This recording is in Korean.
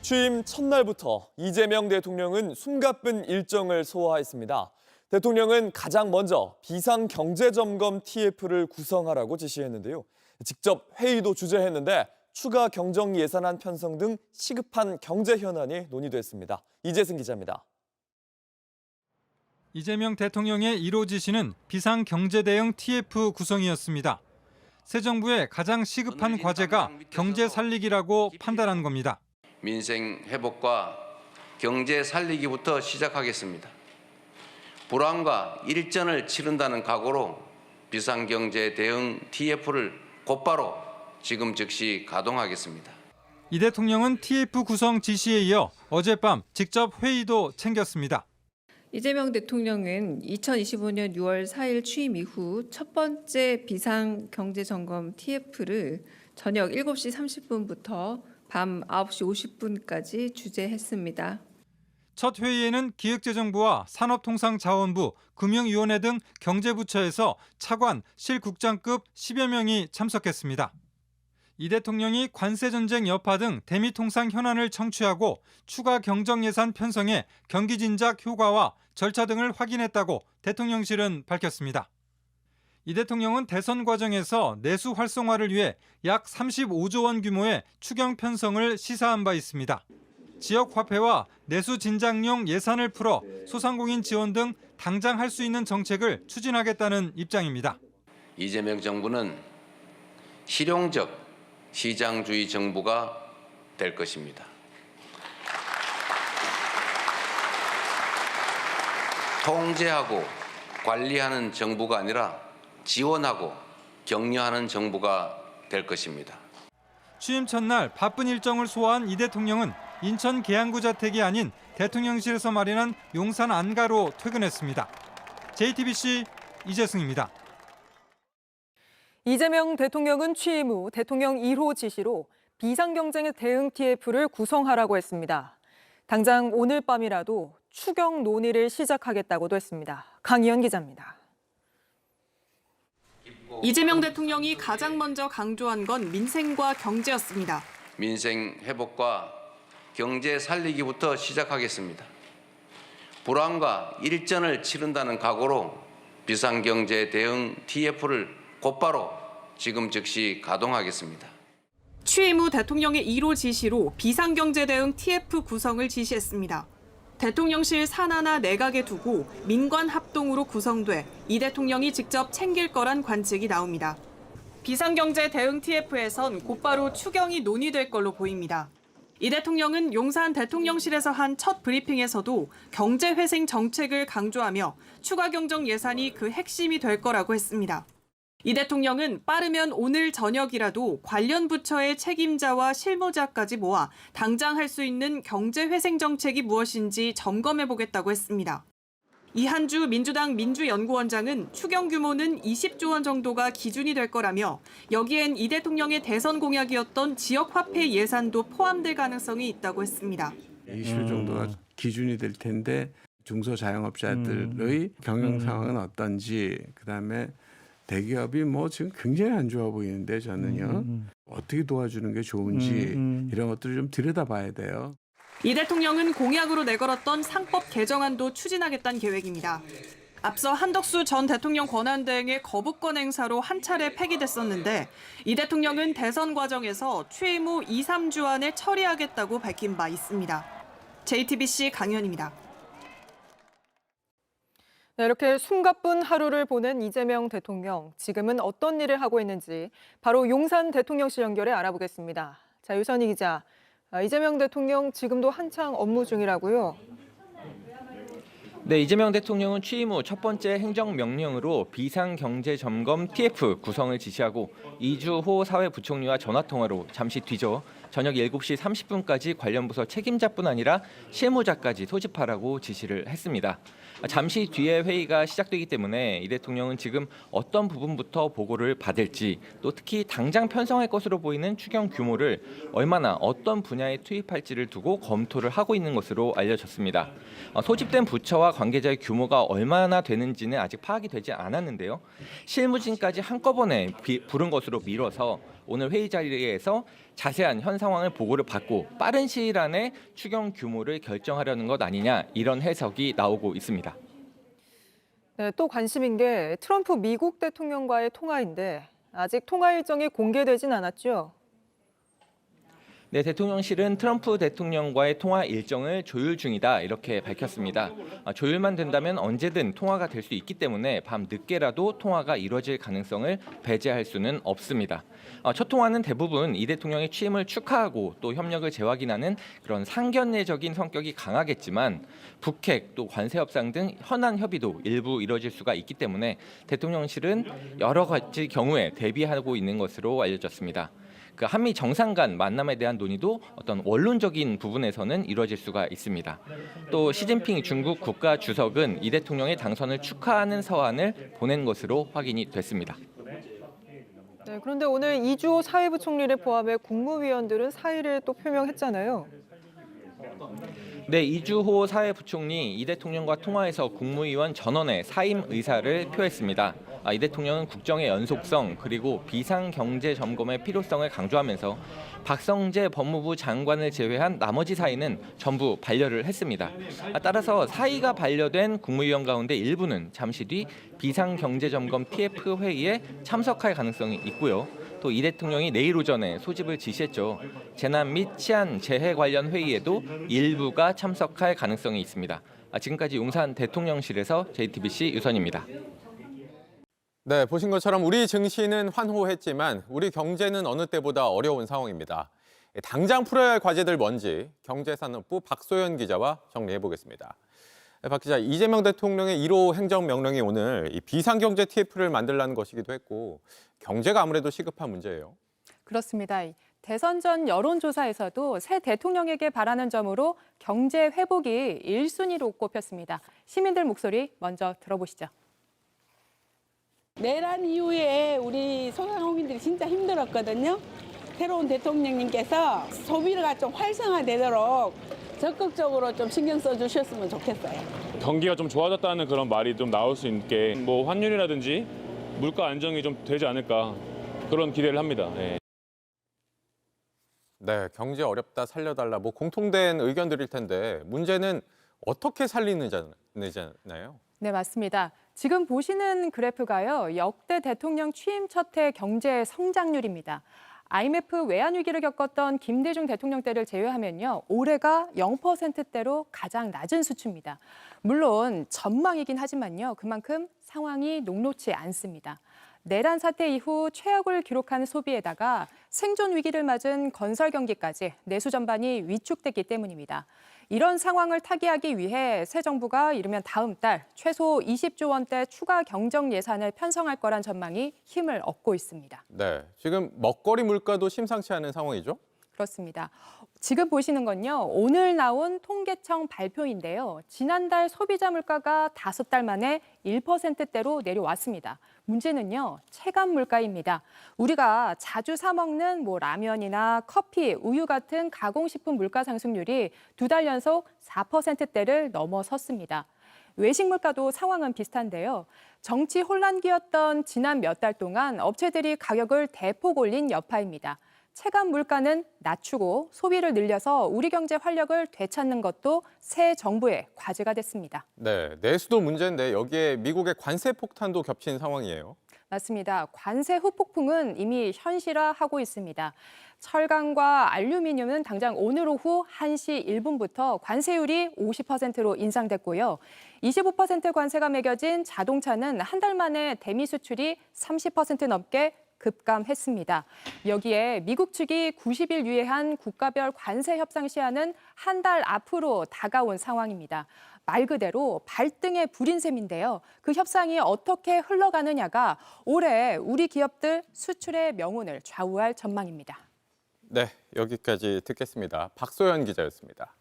취임 첫날부터 이재명 대통령은 숨가쁜 일정을 소화했습니다. 대통령은 가장 먼저 비상경제점검 TF를 구성하라고 지시했는데요. 직접 회의도 주재했는데 추가 경정 예산안 편성 등 시급한 경제 현안이 논의됐습니다. 이재승 기자입니다. 이재명 대통령의 1호 지시는 비상경제대응 TF 구성이었습니다. 새 정부의 가장 시급한 과제가 경제 살리기라고 판단한 겁니다. 민생 회복과 경제 살리기부터 시작하겠습니다. 불황과 일전을 치른다는 각오로 비상경제 대응 TF를 곧바로 지금 즉시 가동하겠습니다. 이 대통령은 TF 구성 지시에 이어 어젯밤 직접 회의도 챙겼습니다. 이재명 대통령은 2025년 6월 4일 취임 이후 첫 번째 비상경제점검 TF를 저녁 7시 30분부터 밤 9시 50분까지 주재했습니다. 첫 회의에는 기획재정부와 산업통상자원부, 금융위원회 등 경제부처에서 차관, 실국장급 10여 명이 참석했습니다. 이 대통령이 관세전쟁 여파 등 대미통상 현안을 청취하고 추가 경정예산 편성에 경기 진작 효과와 절차 등을 확인했다고 대통령실은 밝혔습니다. 이 대통령은 대선 과정에서 내수 활성화를 위해 약 35조 원 규모의 추경 편성을 시사한 바 있습니다. 지역 화폐와 내수 진작용 예산을 풀어 소상공인 지원 등 당장 할 수 있는 정책을 추진하겠다는 입장입니다. 이재명 정부는 실용적 시장주의 정부가 될 것입니다. 통제하고 관리하는 정부가 아니라 지원하고 격려하는 정부가 될 것입니다. 취임 첫날 바쁜 일정을 소화한 이 대통령은 인천 계양구 자택이 아닌 대통령실에서 마련한 용산 안가로 퇴근했습니다. JTBC 이재승입니다. 이재명 대통령은 취임 후 대통령 1호 지시로 비상경제 대응 TF를 구성하라고 했습니다. 당장 오늘 밤이라도 추경 논의를 시작하겠다고도 했습니다. 강희연 기자입니다. 이재명 대통령이 가장 먼저 강조한 건 민생과 경제였습니다. 민생 회복과 경제 살리기부터 시작하겠습니다. 불황과 일전을 치른다는 각오로 비상경제 대응 TF를 곧바로 지금 즉시 가동하겠습니다. 취임 후 대통령의 1호 지시로 비상경제 대응 TF 구성을 지시했습니다. 대통령실 산하나 내각에 두고 민관 합동으로 구성돼 이 대통령이 직접 챙길 거란 관측이 나옵니다. 비상경제 대응 TF에선 곧바로 추경이 논의될 걸로 보입니다. 이 대통령은 용산 대통령실에서 한 첫 브리핑에서도 경제회생 정책을 강조하며 추가 경정 예산이 그 핵심이 될 거라고 했습니다. 이 대통령은 빠르면 오늘 저녁이라도 관련 부처의 책임자와 실무자까지 모아 당장 할 수 있는 경제회생 정책이 무엇인지 점검해보겠다고 했습니다. 이한주 민주당 민주연구원장은 추경 규모는 20조 원 정도가 기준이 될 거라며 여기엔 이 대통령의 대선 공약이었던 지역화폐 예산도 포함될 가능성이 있다고 했습니다. 20조 정도가 기준이 될 텐데 중소자영업자들의 경영 상황은 어떤지, 그다음에 대기업이 지금 굉장히 안 좋아 보이는데 저는요 어떻게 도와주는 게 좋은지 이런 것들을 좀 들여다봐야 돼요. 이 대통령은 공약으로 내걸었던 상법 개정안도 추진하겠다는 계획입니다. 앞서 한덕수 전 대통령 권한대행의 거부권 행사로 한 차례 폐기됐었는데 이 대통령은 대선 과정에서 취임 후 2, 3주 안에 처리하겠다고 밝힌 바 있습니다. JTBC 강현입니다. 네, 이렇게 숨가쁜 하루를 보낸 이재명 대통령, 지금은 어떤 일을 하고 있는지 바로 용산 대통령실 연결해 알아보겠습니다. 자, 유선희 기자, 이재명 대통령 지금도 한창 업무 중이라고요? 네, 이재명 대통령은 취임 후 첫 번째 행정명령으로 비상경제점검 TF 구성을 지시하고 2주 후 사회부총리와 전화통화로 잠시 뒤져 저녁 7시 30분까지 관련 부서 책임자뿐 아니라 실무자까지 소집하라고 지시를 했습니다. 잠시 뒤에 회의가 시작되기 때문에 이 대통령은 지금 어떤 부분부터 보고를 받을지, 또 특히 당장 편성할 것으로 보이는 추경 규모를 얼마나 어떤 분야에 투입할지를 두고 검토를 하고 있는 것으로 알려졌습니다. 소집된 부처와 관계자의 규모가 얼마나 되는지는 아직 파악이 되지 않았는데요. 실무진까지 한꺼번에 부른 것으로 미뤄서 오늘 회의 자리에서 자세한 현 상황을 보고를 받고 빠른 시일 안에 추경 규모를 결정하려는 것 아니냐 이런 해석이 나오고 있습니다. 네, 또 관심인 게 트럼프 미국 대통령과의 통화인데 아직 통화 일정이 공개되진 않았죠. 네, 대통령실은 트럼프 대통령과의 통화 일정을 조율 중이다 이렇게 밝혔습니다. 조율만 된다면 언제든 통화가 될 수 있기 때문에 밤 늦게라도 통화가 이뤄질 가능성을 배제할 수는 없습니다. 첫 통화는 대부분 이 대통령의 취임을 축하하고 또 협력을 재확인하는 그런 상견례적인 성격이 강하겠지만 북핵 또 관세 협상 등 현안 협의도 일부 이뤄질 수가 있기 때문에 대통령실은 여러 가지 경우에 대비하고 있는 것으로 알려졌습니다. 그 한미 정상 간 만남에 대한 논의도 어떤 원론적인 부분에서는 이루어질 수가 있습니다. 또 시진핑 중국 국가 주석은 이 대통령의 당선을 축하하는 서한을 보낸 것으로 확인이 됐습니다. 네, 그런데 오늘 이주호 사회부총리를 포함해 국무위원들은 사의를 또 표명했잖아요. 네, 이주호 사회부총리 이 대통령과 통화에서 국무위원 전원의 사임 의사를 표했습니다. 이 대통령은 국정의 연속성 그리고 비상경제 점검의 필요성을 강조하면서 박성재 법무부 장관을 제외한 나머지 사의는 전부 반려를 했습니다. 따라서 사의가 반려된 국무위원 가운데 일부는 잠시 뒤 비상경제점검 TF 회의에 참석할 가능성이 있고요. 또 이 대통령이 내일 오전에 소집을 지시했죠. 재난 및 치안 재해 관련 회의에도 일부가 참석할 가능성이 있습니다. 지금까지 용산 대통령실에서 JTBC 유선입니다. 네, 보신 것처럼 우리 증시는 환호했지만 우리 경제는 어느 때보다 어려운 상황입니다. 당장 풀어야 할 과제들 뭔지 경제산업부 박소연 기자와 정리해 보겠습니다. 박 기자, 이재명 대통령의 1호 행정명령이 오늘 이 비상경제 TF를 만들라는 것이기도 했고 경제가 아무래도 시급한 문제예요. 그렇습니다. 대선 전 여론조사에서도 새 대통령에게 바라는 점으로 경제 회복이 1순위로 꼽혔습니다. 시민들 목소리 먼저 들어보시죠. 내란 이후에 우리 소상공인들이 진짜 힘들었거든요. 새로운 대통령님께서 소비가 좀 활성화되도록 적극적으로 좀 신경 써주셨으면 좋겠어요. 경기가 좀 좋아졌다는 그런 말이 좀 나올 수 있게 뭐 환율이라든지 물가 안정이 좀 되지 않을까 그런 기대를 합니다. 네, 경제 어렵다 살려달라 뭐 공통된 의견들일 텐데 문제는 어떻게 살리느냐요? 네, 맞습니다. 지금 보시는 그래프가요, 역대 대통령 취임 첫 해 경제 성장률입니다. IMF 외환 위기를 겪었던 김대중 대통령 때를 제외하면요, 올해가 0%대로 가장 낮은 수치입니다. 물론 전망이긴 하지만요, 그만큼 상황이 녹록지 않습니다. 내란 사태 이후 최악을 기록한 소비에다가 생존 위기를 맞은 건설 경기까지 내수 전반이 위축됐기 때문입니다. 이런 상황을 타개하기 위해 새 정부가 이르면 다음 달 최소 20조 원대 추가 경정 예산을 편성할 거란 전망이 힘을 얻고 있습니다. 네, 지금 먹거리 물가도 심상치 않은 상황이죠? 그렇습니다. 지금 보시는 건요, 오늘 나온 통계청 발표인데요. 지난달 소비자 물가가 5달 만에 1%대로 내려왔습니다. 문제는요, 체감 물가입니다. 우리가 자주 사 먹는 라면이나 커피, 우유 같은 가공식품 물가 상승률이 2달 연속 4%대를 넘어섰습니다. 외식 물가도 상황은 비슷한데요. 정치 혼란기였던 지난 몇 달 동안 업체들이 가격을 대폭 올린 여파입니다. 체감 물가는 낮추고 소비를 늘려서 우리 경제 활력을 되찾는 것도 새 정부의 과제가 됐습니다. 네, 내수도 문제인데 여기에 미국의 관세 폭탄도 겹친 상황이에요. 맞습니다. 관세 후폭풍은 이미 현실화하고 있습니다. 철강과 알루미늄은 당장 오늘 오후 1시 1분부터 관세율이 50%로 인상됐고요. 25% 관세가 매겨진 자동차는 한 달 만에 대미 수출이 30% 넘게 급감했습니다. 여기에 미국 측이 90일 유예한 국가별 관세 협상 시한은 한 달 앞으로 다가온 상황입니다. 말 그대로 발등에 불인 셈인데요. 그 협상이 어떻게 흘러가느냐가 올해 우리 기업들 수출의 명운을 좌우할 전망입니다. 네, 여기까지 듣겠습니다. 박소연 기자였습니다.